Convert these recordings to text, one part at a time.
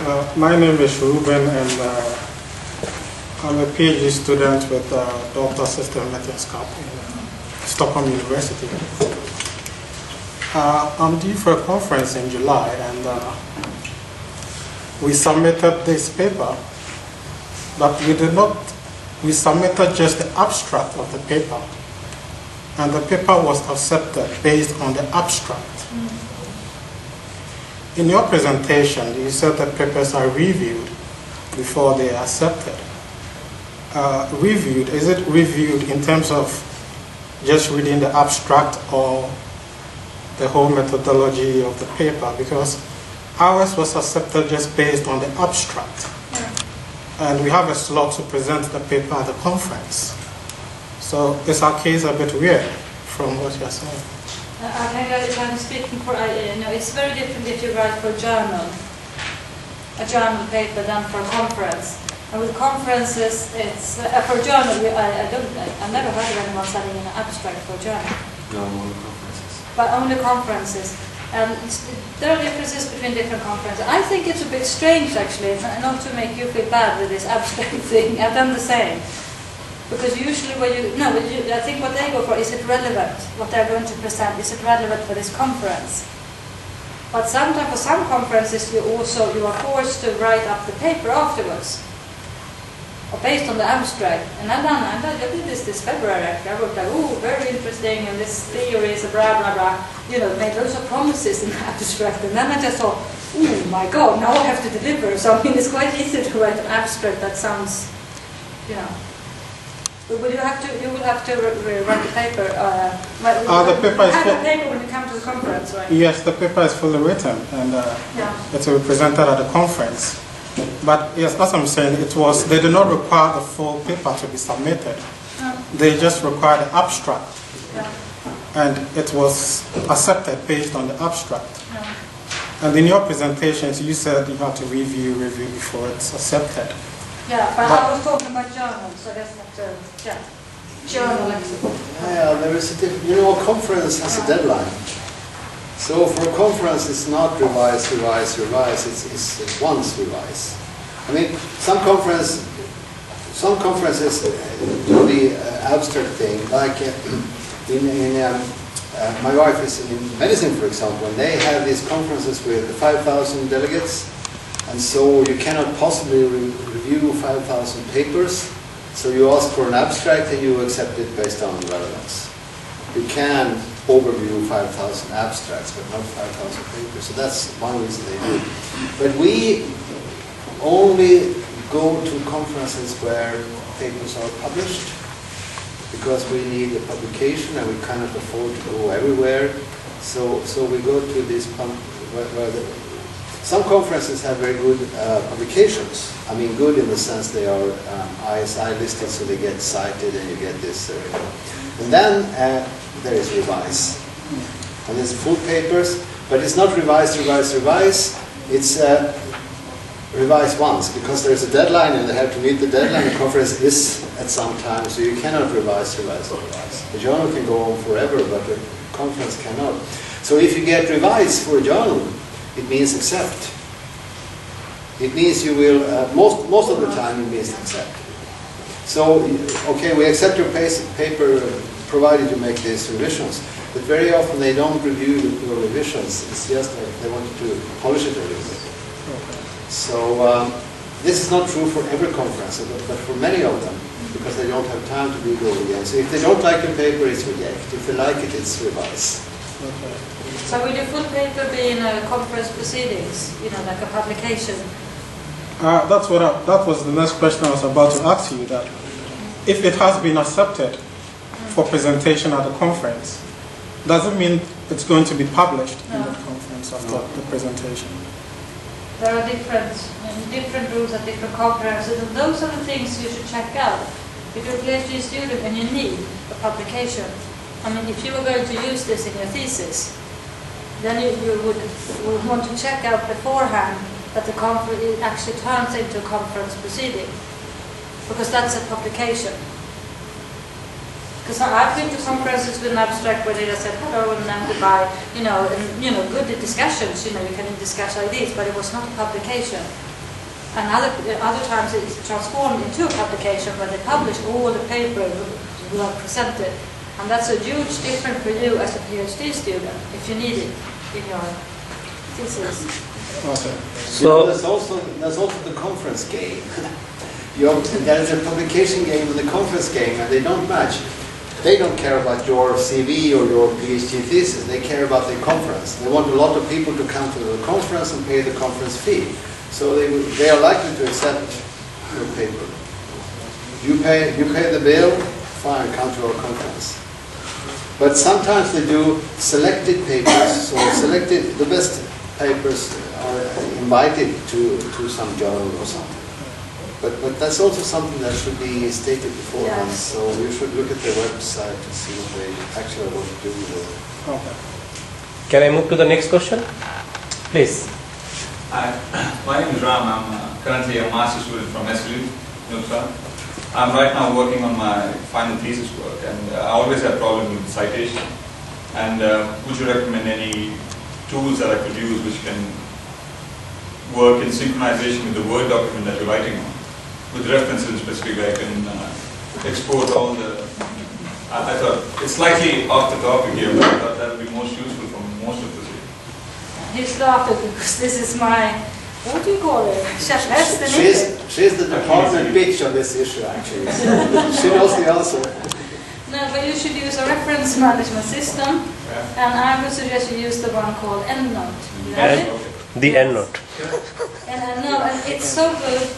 My name is Ruben, and I'm a PhD student with Dr. System Vetenskap in Stockholm University. I'm due for a conference in July, and we submitted this paper, but we submitted just the abstract of the paper, and the paper was accepted based on the abstract. In your presentation, you said that papers are reviewed before they are accepted. Reviewed, is it reviewed in terms of just reading the abstract or the whole methodology of the paper? Because ours was accepted just based on the abstract. And we have a slot to present the paper at the conference. So is our case a bit weird from what you're saying? I'm speaking for, it's very different if you write for a journal paper than for a conference. And with conferences, it's, for a journal, I've never heard of anyone sending an abstract for a journal. No, only conferences. But only conferences. And there are differences between different conferences. I think it's a bit strange, actually, not to make you feel bad with this abstract thing. I've done the same. Because usually I think what they go for, is it relevant? What they're going to present, is it relevant for this conference? But sometimes for some conferences you are forced to write up the paper afterwards, or based on the abstract. And I did this February actually. I wrote like, oh, very interesting, and this theory is a blah blah blah. Made loads of promises in the abstract, and then I just thought, oh my God, now I have to deliver. So I mean, it's quite easy to write an abstract that sounds, But you will have to write the paper. The paper is have the paper when you come to the conference, right? Yes, the paper is fully written, and it will be presented at the conference. But yes, as I'm saying, they did not require the full paper to be submitted. They just required the abstract, and it was accepted based on the abstract. And in your presentations, you said you have to review before it's accepted. Yeah, but I was talking about journals, so that's not journal. Yeah, there is a different. A conference has a deadline. So for a conference, it's not revise. It's once revise. I mean, some conferences do the abstract thing, like my wife is in medicine, for example, and they have these conferences with 5,000 delegates. And so you cannot possibly review 5,000 papers. So you ask for an abstract and you accept it based on relevance. You can overview 5,000 abstracts, but not 5,000 papers. So that's one reason they do. But we only go to conferences where papers are published, because we need a publication and we cannot afford to go everywhere. So we go to this where some conferences have very good publications. I mean, good in the sense they are ISI listed, so they get cited, and you get this. And then there is revise, and there's full papers, but it's not revise. It's revise once, because there's a deadline, and they have to meet the deadline. The conference is at some time, so you cannot revise. The journal can go on forever, but the conference cannot. So if you get revise for a journal, it means accept. It means you will, most of the time it means accept. So, okay, we accept your paper provided you make these revisions, but very often they don't review your revisions. It's just like they want you to polish it a little bit. So, this is not true for every conference, but for many of them, because they don't have time to do it over again. So if they don't like your paper, it's reject. If they like it, it's revise. So will your full paper be in a conference proceedings, like a publication? That was the next question I was about to ask you, that if it has been accepted for presentation at the conference, does it mean it's going to be published in the conference after the presentation? There are different rules at different conferences, and those are the things you should check out. If you're a PhD student and you need a publication, I mean, if you were going to use this in your thesis, then you would want to check out beforehand that the conference actually turns into a conference proceeding, because that's a publication. Because I've been to conferences with an abstract where they just said hello and then goodbye, and good discussions, you can discuss like this, but it was not a publication. And other times it's transformed into a publication where they publish all the papers we have presented. And that's a huge difference for you as a PhD student, if you need it in your thesis. Okay. So there's also the conference game. There's a publication game and the conference game, and they don't match. They don't care about your CV or your PhD thesis. They care about the conference. They want a lot of people to come to the conference and pay the conference fee. So they are likely to accept your paper. You pay the bill, fine, come to our conference. But sometimes they do selected papers. So the best papers are invited to some journal or something. But that's also something that should be stated beforehand. Yes. So you should look at their website to see what they actually want to do with it. Okay. Can I move to the next question? Please. Hi, my name is Ram. I'm currently a master's student from SIGeGov, New York. I'm right now working on my final thesis work, and I always have problems with citation. And would you recommend any tools that I could use which can work in synchronization with the Word document that you're writing on? With references specifically, I can export all the... I thought, it's slightly off the topic here, but I thought that would be most useful for most of us. He's laughing because this is my, what do you call it? She's the department bitch on this issue, actually. She knows the answer. No, but you should use a reference management system, and I would suggest you use the one called EndNote. You have it? The EndNote. And no, and it's so good.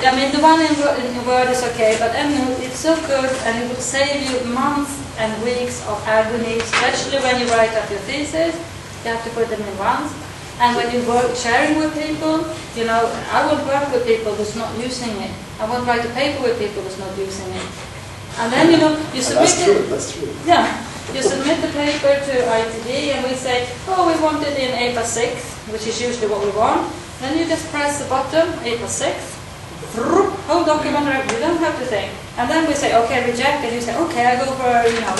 I mean, the one in Word is okay, but EndNote, it's so good, and it will save you months and weeks of agony, especially when you write up your thesis. You have to put them in once. And when you work sharing with people, you know, I won't work with people who's not using it. I won't write a paper with people who's not using it. And then, you know, you submit it. That's true. Yeah. You submit the paper to IPID and we say, oh, we want it in APA 6, which is usually what we want. Then you just press the button, APA 6, whole document, you don't have to think. And then we say, okay, reject, and you say, okay, I go for, you know,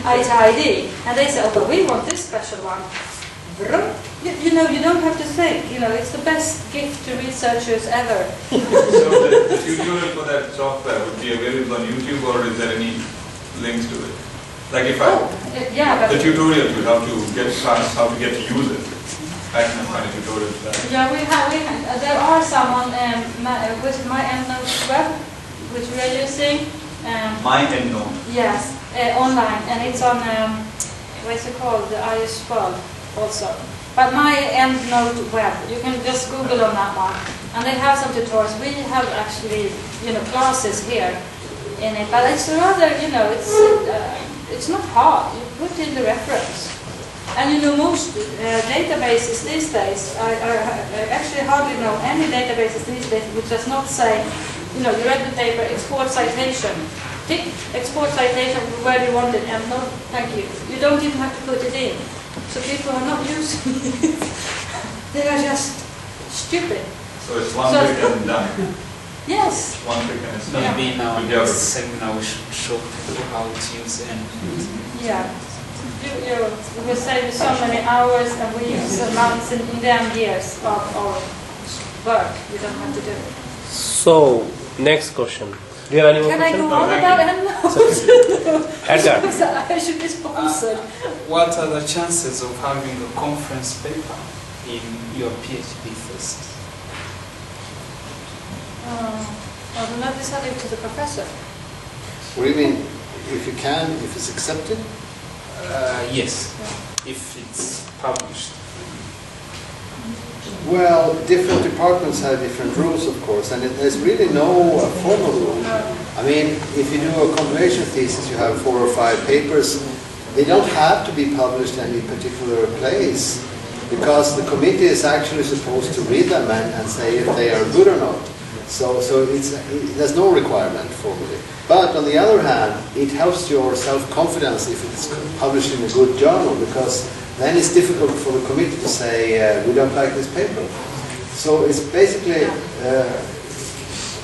IPID. And they say, oh, but we want this special one. You know, you don't have to think. You know, it's the best gift to researchers ever. So the tutorial for that software would be available on YouTube, or is there any links to it? Like if the tutorial to how to get to use it. I can find a tutorial for that. Yeah, we have there are some on with my EndNote web, which we are using. My EndNote. Yes, online, and it's on what's it called, the IS World also. But my EndNote web, you can just Google on that one, and they have some tutorials. We have actually, you know, classes here in it, but it's rather, you know, it's not hard. You put in the reference, and you know, most databases these days, I actually hardly know any databases these days which does not say, you know, you read the paper, export citation. Tick, export citation where you want it, and no, thank you. You don't even have to put it in. So people are not using it. They are just stupid. So it's one click and done. Yes. One click and it's done. Maybe now in this seminar we should show people how to use EndNote. Yeah. You will save you so many hours and weeks and months and in them years of work. You don't have to do it. So, next question. Do you have any more Can I questions? go on about EndNote? Edgar. I should be sponsored. What are the chances of having a conference paper in your PhD thesis? Well, then let me send it to the professor. What do you mean? If you can, if it's accepted? Yes, if it's published. Well, different departments have different rules, of course, and there's really no formal rule. I mean, if you do a compilation thesis, you have 4 or 5 papers. They don't have to be published in any particular place, because the committee is actually supposed to read them and say if they are good or not. So there's no requirement formally. But on the other hand, it helps your self-confidence if it's published in a good journal, because then it's difficult for the committee to say, we don't like this paper. So it's basically,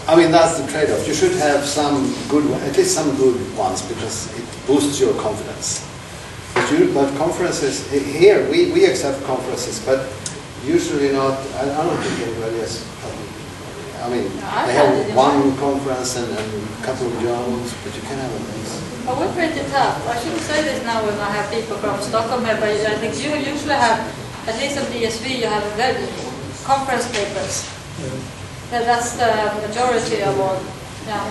I mean, that's the trade-off. You should have some good, at least some good ones, because it boosts your confidence. But conferences, here, we accept conferences, but usually not, I don't think anybody has published I mean, I they had have it in one conference and a couple of journals, but you can have a mix. But we're pretty tough. I shouldn't say this now when I have people from Stockholm here, but I think you usually have, at least at DSV, you have very conference papers. Yeah, that's the majority of all. Yeah.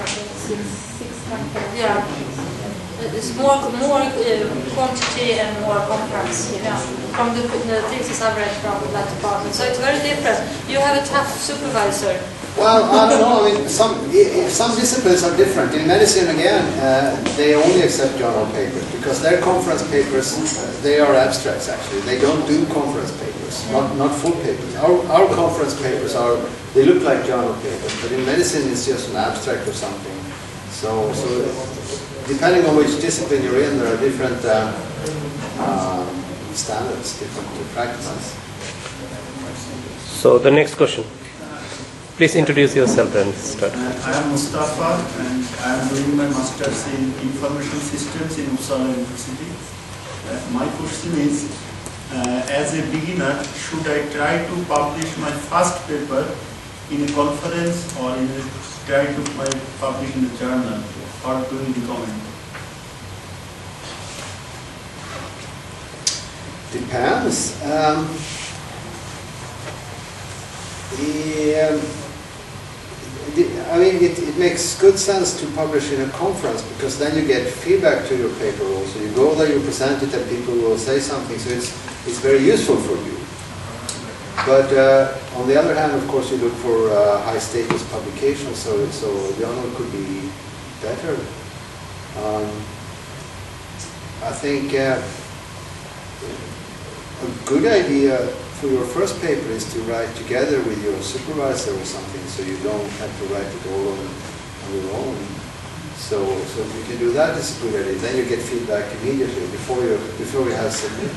Yeah. It's more quantity and more conference, from the thesis I've read from that department. So it's very different. You have a tough supervisor. Well, I don't know. I mean, some disciplines are different. In medicine, again, they only accept journal papers because their conference papers, they are abstracts actually. They don't do conference papers, not full papers. Our conference papers they look like journal papers, but in medicine it's just an abstract or something. So depending on which discipline you're in, there are different standards, different practices. So the next question. Please introduce yourself and start. I am Mustafa and I am doing my master's in information systems in Uppsala University. My question is, as a beginner, should I try to publish my first paper in a conference or try to publish in a journal? Or do you recommend? Depends. I mean, it makes good sense to publish in a conference because then you get feedback to your paper also. You go there, you present it, and people will say something, so it's very useful for you. But on the other hand, of course, you look for high status publications, so a journal could be better. I think a good idea for your first paper is to write together with your supervisor or something, so you don't have to write it all on your own. So if you can do that, it's a good idea. Then you get feedback immediately before you have submitted.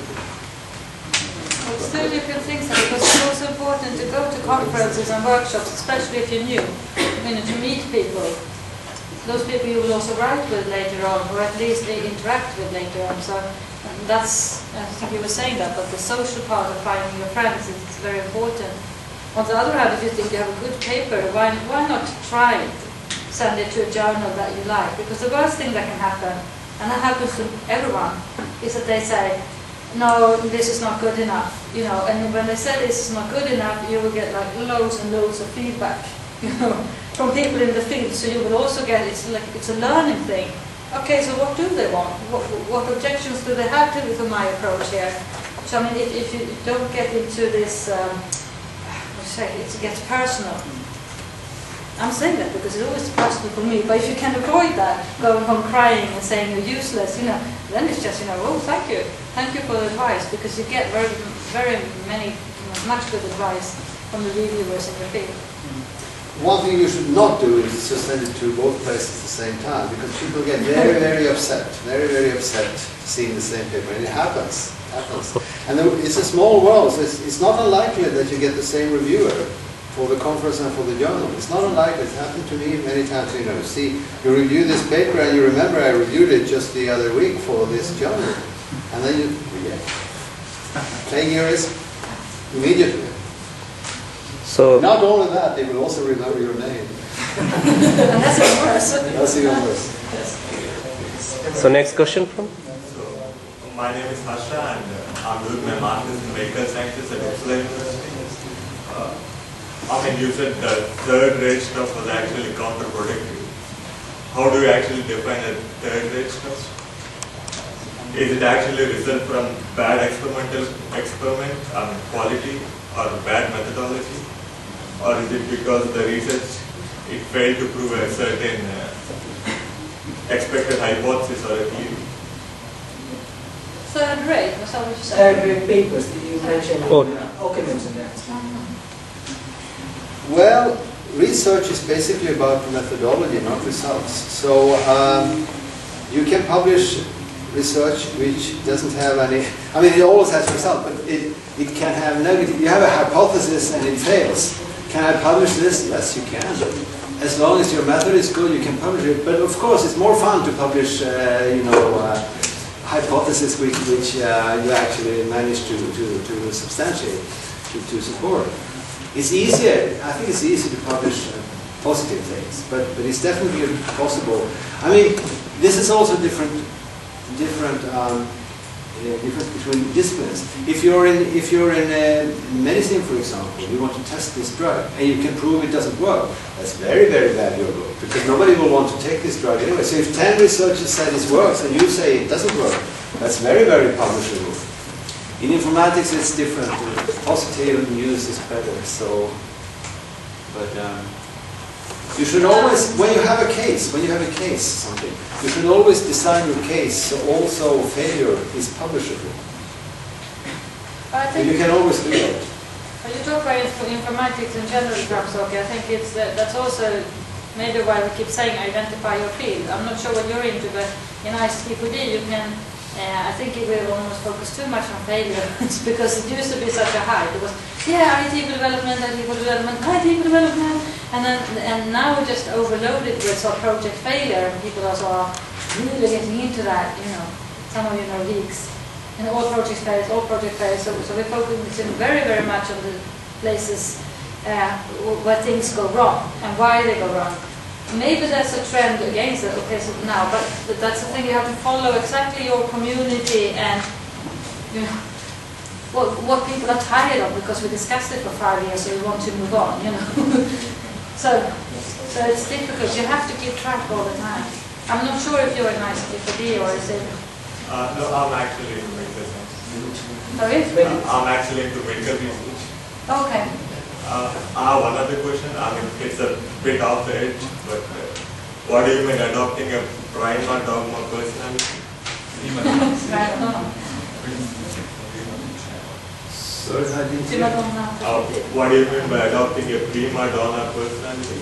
It's two different things, because it's also important to go to conferences and workshops, especially if you're new, to meet people. Those people you will also write with later on, or at least interact with later on. So that's, I think you were saying that, but the social part of finding your friends is very important. On the other hand, if you think you have a good paper, why not try it? Send it to a journal that you like, because the worst thing that can happen, and that happens to everyone, is that they say, no, this is not good enough, and when they say this is not good enough, you will get like loads and loads of feedback, from people in the field, so you will also get, it's a learning thing. Okay, so what do they want? What objections do they have to my approach here? So I mean, if you don't get into this, it gets personal. I'm saying that because it's always personal for me, but if you can avoid that, going home crying and saying you're useless, then it's just, oh, thank you for the advice, because you get very, very many, much good advice from the reviewers in your field. One thing you should not do is just send it to both places at the same time, because people get very, very upset seeing the same paper, and it happens. And it's a small world, so it's not unlikely that you get the same reviewer for the conference and for the journal. It's not unlikely. It's happened to me many times. See, you review this paper and you remember I reviewed it just the other week for this journal, and then you plagiarism immediately. So not only that, they will also remember your name. And that's even worse. That's even worse. So next question from? My name is Harsha and I'm doing my master's in medical sciences at Uppsala University. You said the third-rate stuff was actually counterproductive. How do you actually define a third-rate stuff? Is it actually a result from bad experiment, quality, or bad methodology? Or is it because the research, it failed to prove a certain expected hypothesis or a theory? Third rate, was that what you said? Third rate papers, you mentioned documents in that. Well, research is basically about methodology, not results. So you can publish research which doesn't have any, it always has results, but it can have negative, you have a hypothesis and it fails. Can I publish this? Yes, you can. As long as your method is good, you can publish it. But of course, it's more fun to publish, hypothesis which you actually manage to substantiate, to support. It's easier. I think it's easy to publish positive things, but it's definitely possible. I mean, this is also different difference between disciplines. If you're in medicine, for example, you want to test this drug and you can prove it doesn't work, that's very, very valuable because nobody will want to take this drug anyway. So if 10 researchers say this works and you say it doesn't work, that's very, very publishable. In informatics, it's different. Positive news is better. So, but you should always, when you have a case, something, you should always design your case so also failure is publishable. I think You can always do that. when you talk about informatics in general terms, okay, I think it's that's also maybe why we keep saying identify your field. I'm not sure what you're into, but in IPID you can. I think it will almost focus too much on failure because it used to be such a hype. It was, IT development, and now we're just overloaded with sort of project failure, and people also are really getting into that. Some of you know leaks, and all project fails. So we're focusing very, very much on the places where things go wrong and why they go wrong. Maybe that's a trend against it, okay, so now, but that's the thing, you have to follow exactly your community and what people are tired of because we discussed it for 5 years, so we want to move on, So it's difficult, you have to keep track all the time. I'm not sure if you're a nice IPID or is it... No, I'm actually into medical science. Sorry? I'm actually into medical research. Okay. I have one other question. I mean, it's a bit off the edge, but what do you mean adopting a prima dogma personality? Sorry, I didn't hear. What do you mean by adopting a prima donna personality?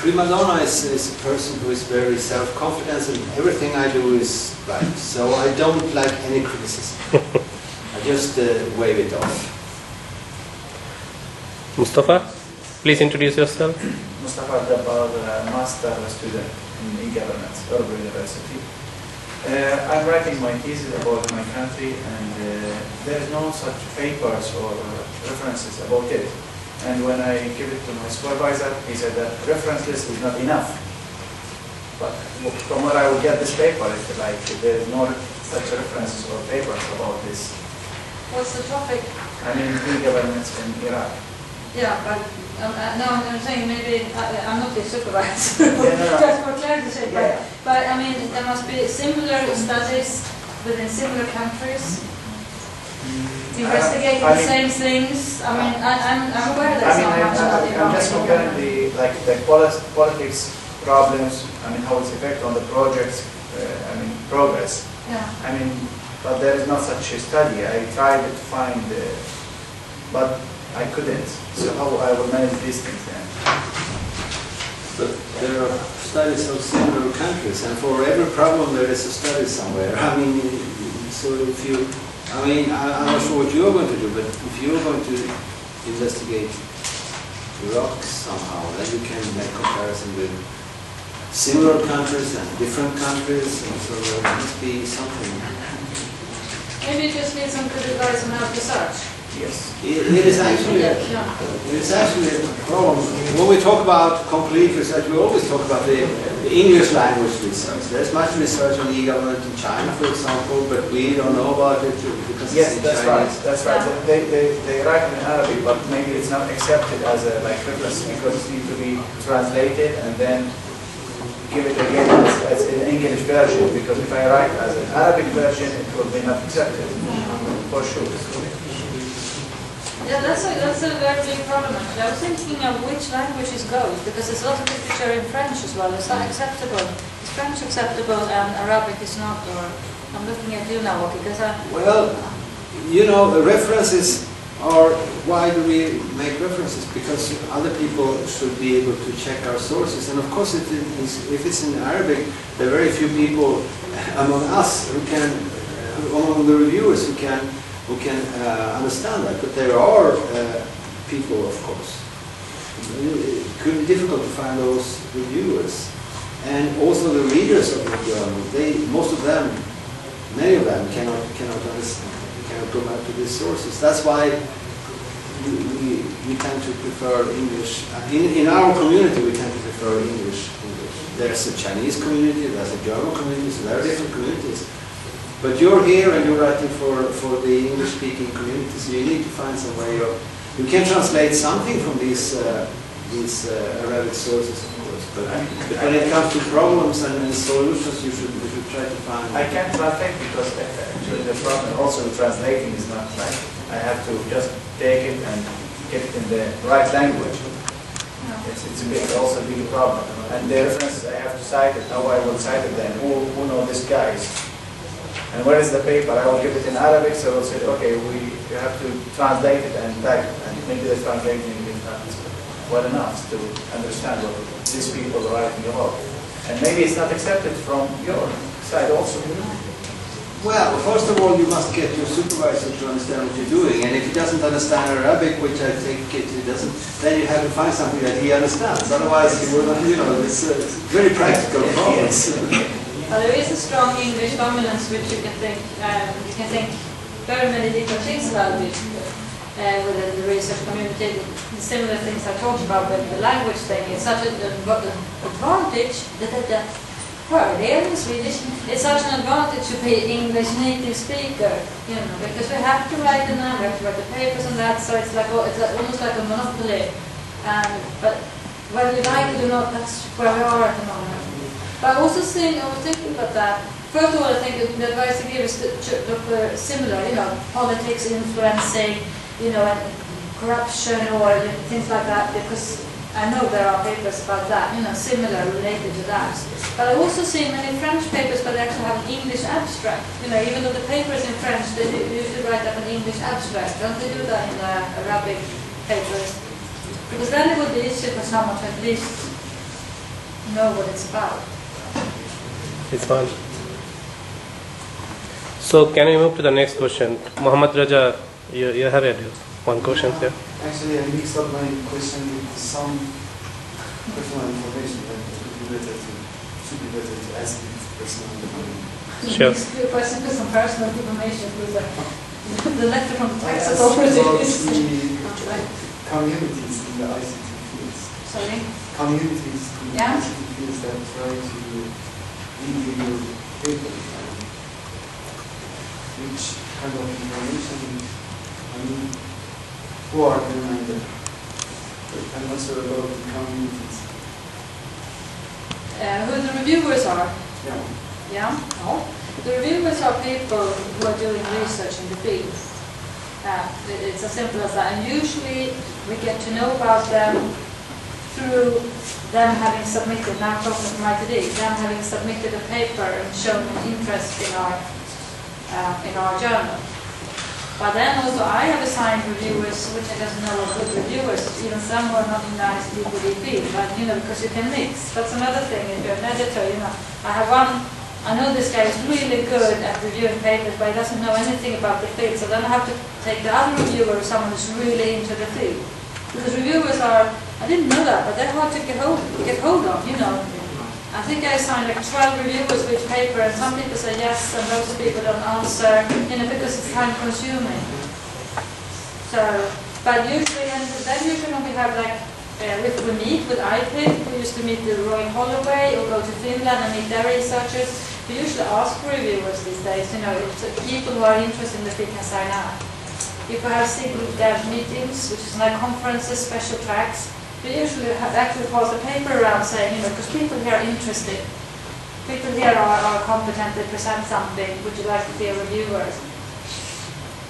Prima donna is a person who is very self-confident and everything I do is right. So I don't like any criticism. I just wave it off. Mustafa, please introduce yourself. Mustafa Dabbar, master student in e-governance, Örebro University. I'm writing my thesis about my country, and there is no such papers or references about it. And when I give it to my supervisor, he said that reference list is not enough. But from where I would get this paper, it's like there is no such references or papers about this. What's the topic? I mean, e-governance in Iraq. Yeah, but no, I'm saying maybe I'm not the supervisor. Just for clarity's sake. But I mean, there must be similar studies within similar countries investigating the same things. I mean, I'm aware there's not much about Iran. I'm just comparing the politics problems. I mean, how it's effect on the projects. Progress. Yeah. I mean, but there is not such a study. I tried to find, but I couldn't. So how I will manage these things then? But there are studies of similar countries, and for every problem there is a study somewhere. I mean, so if you, I'm not sure what you're going to do, but if you're going to investigate Iraq somehow, then you can make comparison with similar countries and different countries, and so there must be something. Maybe you just need some good advice on how to search. Yes. It is actually a problem. When we talk about complete research, we always talk about the English language research. There's much research on e-government in China, for example, but we don't know about it because yes, it's in that's Chinese. right. That's right. They write in Arabic, but maybe it's not accepted as a reference because it needs to be translated and then give it again as an English version. Because if I write as an Arabic version, it will be not accepted for sure. Yeah, that's a very big problem actually. I was thinking of which languages go, because there's a lot of literature in French as well. Is that acceptable? Is French acceptable and Arabic is not? Or I'm looking at you now, okay? Because well, the references are, why do we make references? Because other people should be able to check our sources. And of course, if it's in Arabic, there are very few people among us who can, among the reviewers who can understand that, but there are people, of course. It could be difficult to find those reviewers, and also the readers of the journal. Many of them cannot understand, cannot go back to these sources. That's why we tend to prefer English. In our community, we tend to prefer English. There's a Chinese community, there's a German community, so there are different communities. But you're here and you're writing for the English-speaking community, so you need to find some way of... You can translate something from these Arabic sources, of course, but when it comes to problems and solutions, you should try to find... I can't translate because actually the problem also with translating is not like I have to just take it and get it in the right language. It's also a big problem. And the references I have to cite it, how I will cite it then, who know these guys. And where is the paper? I will give it in Arabic, so I will say, okay, you have to translate it and type it. And maybe the translating is not well enough to understand what these people are writing about. And maybe it's not accepted from your side also. Well, first of all, you must get your supervisor to understand what you're doing. And if he doesn't understand Arabic, which I think he doesn't, then you have to find something that he understands. Otherwise, he will not, it's very practical problems. There is a strong English dominance which you can think very many different things about it within the research community. The similar things I talked about with the language thing. It's such an advantage in Swedish. It's such an advantage to be English native speaker, because we have to write the number, we have to write the papers and that. So it's like it's almost like a monopoly. But whether you like it or not, that's where we are at the moment. But I also thinking about that. First of all, I think the advice I give is similar, politics influeing, and corruption or things like that, because I know there are papers about that, similar, related to that. But I also see many French papers, but they actually have an English abstract. Even though the paper is in French, they usually write up an English abstract. Don't they do that in the Arabic papers? Because then it would be easier for someone to at least know what it's about. It's fine. So can we move to the next question? Muhammad Raja, you have one question here. Actually, I mixed up my question with some personal information that should be better to ask it personal information. Sure. Your question with some personal information with the letter from the tax authorities. The communities in the ICT fields. Sorry? Communities in the Yeah? ICT fields that try to read your paper. Which kind of information, who are them and also about the communities. Who the reviewers are? Yeah. Yeah? No. The reviewers are people who are doing research in the field. It's as simple as that. And usually we get to know about them through them having submitted, now I'm talking from IPID, them having submitted a paper and shown an interest in our journal. But then also I have assigned reviewers, which I doesn't know are good reviewers, even some who are not in the IPID field, but because you can mix. That's another thing, if you're an editor, I know this guy is really good at reviewing papers, but he doesn't know anything about the field, so then I have to take the other reviewer, someone who's really into the field. Because reviewers are, I didn't know that, but they're hard to get hold of, I think I assigned like 12 reviewers for each paper, and some people say yes, and those people don't answer, because it's time consuming. So, but usually, and then usually when we have if we meet with IPID, we used to meet the Royal Holloway or go to Finland and meet their researchers. We usually ask for reviewers these days, if people who are interested in the field can sign up. If we have SIGeGov meetings, which is like conferences, special tracks, we usually actually pass a paper around saying, because people here are interested. People here are competent, they present something, would you like to be a reviewer?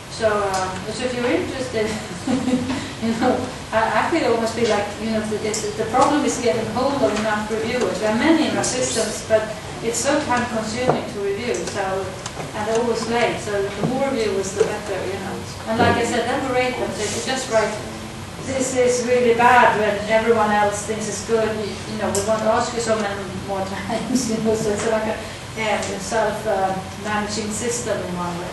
So if you're interested, I feel almost feel like, the problem is getting hold of enough reviewers. There are many in our systems, but it's so time consuming to review, and they're always late, so the more reviewers, the better, And like I said, then we rate them, so if you just write, this is really bad when everyone else thinks it's good, we won't ask you so many more times, so it's like a self-managing system in one way.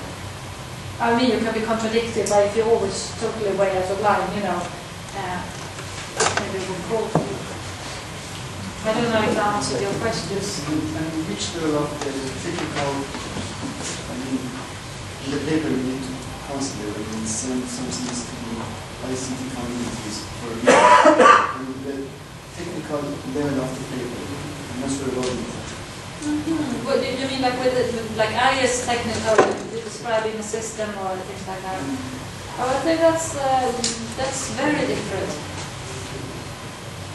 You can be contradicted, but if you're always totally way out of line, maybe we'll call to you. I don't know if I answered your questions. And which level of the technical, in the paper you need to, how consider in some things to be ICT communities for and the technical level of the paper. I'm not sure about it. What do you mean, like with like IS technical, describing a system or things like that? Oh, I think that's very different.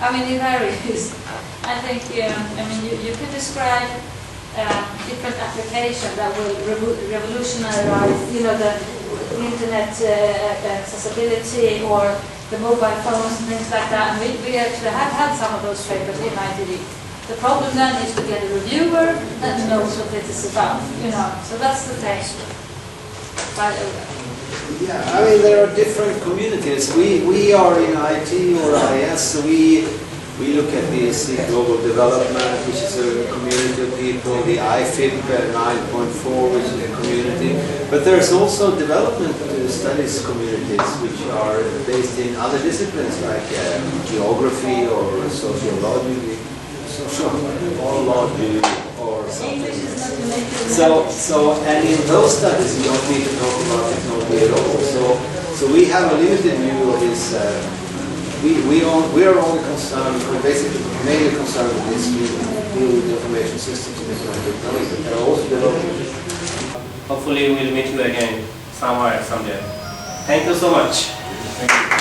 I mean, it varies. I think, I mean, you can describe different applications that will revolutionize, you know, the internet accessibility or the mobile phones and things like that. And we actually have had some of those papers in IPID. The problem then is to get a reviewer that knows what it is about, you know. So that's the thing. Yeah, I mean there are different communities. We are in IT or IS, so we look at the SIGeGov development, which is a community of people, the IPID 9.4, which is a community. But there's also development studies communities which are based in other disciplines like geography or sociology or something. So and in those studies you don't need to talk about technology at all. So we have a limited view of this. We are only concerned, we're basically mainly concerned with this deal with information systems and technology, but there are also development. Hopefully we'll meet you again somewhere someday. Thank you so much. Thank you.